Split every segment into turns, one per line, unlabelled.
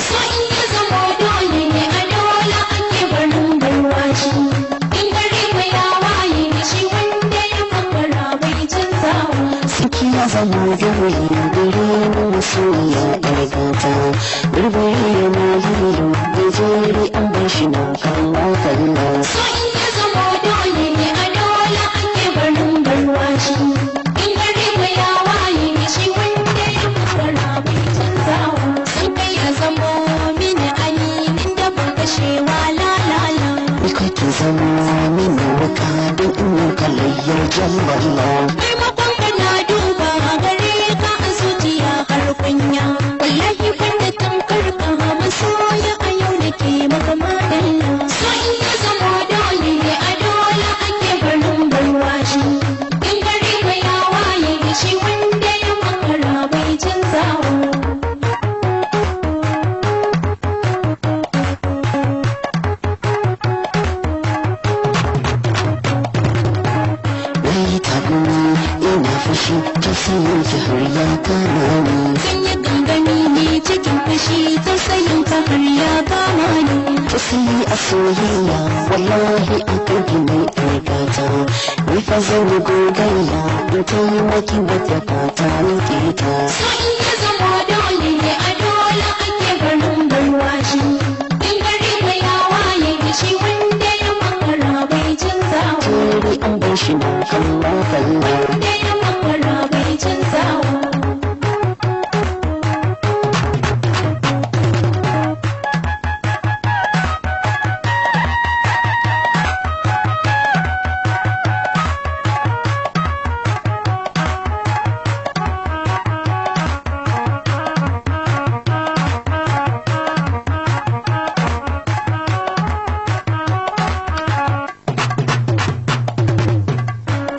so in ya zama dole ne a dole ake barin barwashi in gari mai yawaye shi wanda ya makara bai canzawa
saki ya zama dole gare mu masoya ɗargata birbiri yana lilo da jeri an bar shi na kalla kalla
so in ya zama dole ne a dole ake barin barwashi in gari mai yawaye shi wanda ya makara bai canzawa sun kai ya zama mini alinin da ban kashewa lalala
ni kake zama mini wuka don in kalayyar jamballa
maimakon kana duba gare ka a zuciya har kunya wallahi banda tamkar ka masoya a yau nake maka madalla so in ya zama dole ne a dole ake barin barwashi in gari mai yawaye shi wanda ya makara bai canzawa
nayi tagumi ina fushi ta sayin ki har ya kama ni
sun yi gangami ne cikin fushi tausayin ka har ya kama ni
ta sayi a soyayya wallahi a kanki mai ɗargata ni fa zan yi gogayya in ta yi maki wata fata ni ta
so in ya zama dole ne a dole ake barin barwashi in gari mai yawaye shi wanda ya makara bai canzawa
jeri an bar shi na kalla kalla
wanda ya makara bai canzawa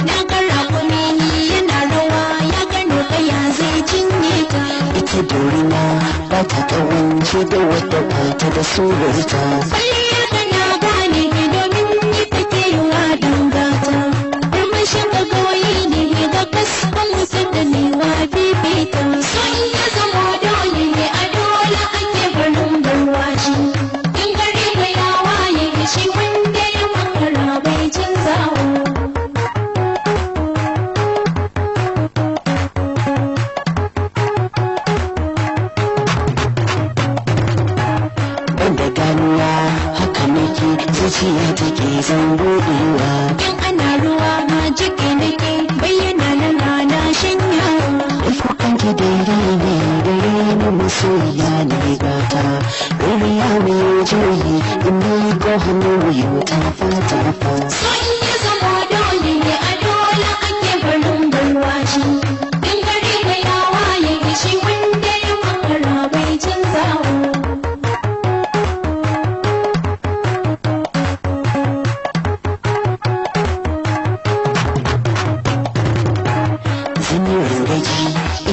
na ga raƙumi yana rawa ya gano kaya zai cinye ta
ita dorina ba ta kawance da wata fata da surarta
kwalliyar ka na gane domin ni take yiwa dangata murmushin ka goyi ne ga kaskon mutum da newa bibita so in ya zama dole ne a dole ake barin barwashi in gari mai yawaye shi wanda ya makara bai canzawa
banda ganuwa haka nake zuciya take zan buɗewa
in ana ruwa ma jike nake bayyana na rana shanyawa
ifukanki daidai ne dare ni masoya ne gata rariya mai juyi in ni ko hannu yi ta fata fa
so in ya zama dole ne a dole ake barin barwashi in gari mai yawaye shi wanda ya makara bai canzawa
zan yi rangaji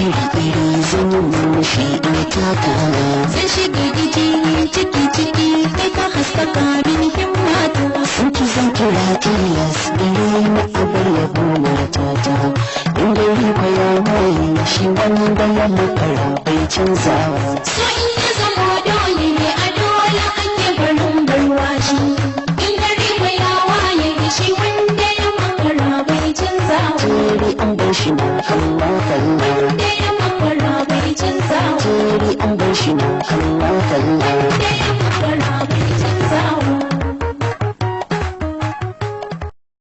iri-iri zan yi murmushi in taka
zan shiga giji ciki kai ka haskaka min himmatu
sun ki zan kira tilas dare na abar yabo matata in gari kwaya mai shi wani da ya makara bai canzawa
so in ya zama dole ne a dole ake barin barwashi in gari mai yawaye shi wanda ya makara bai canzawa
jeri an bar shi na kalla kalla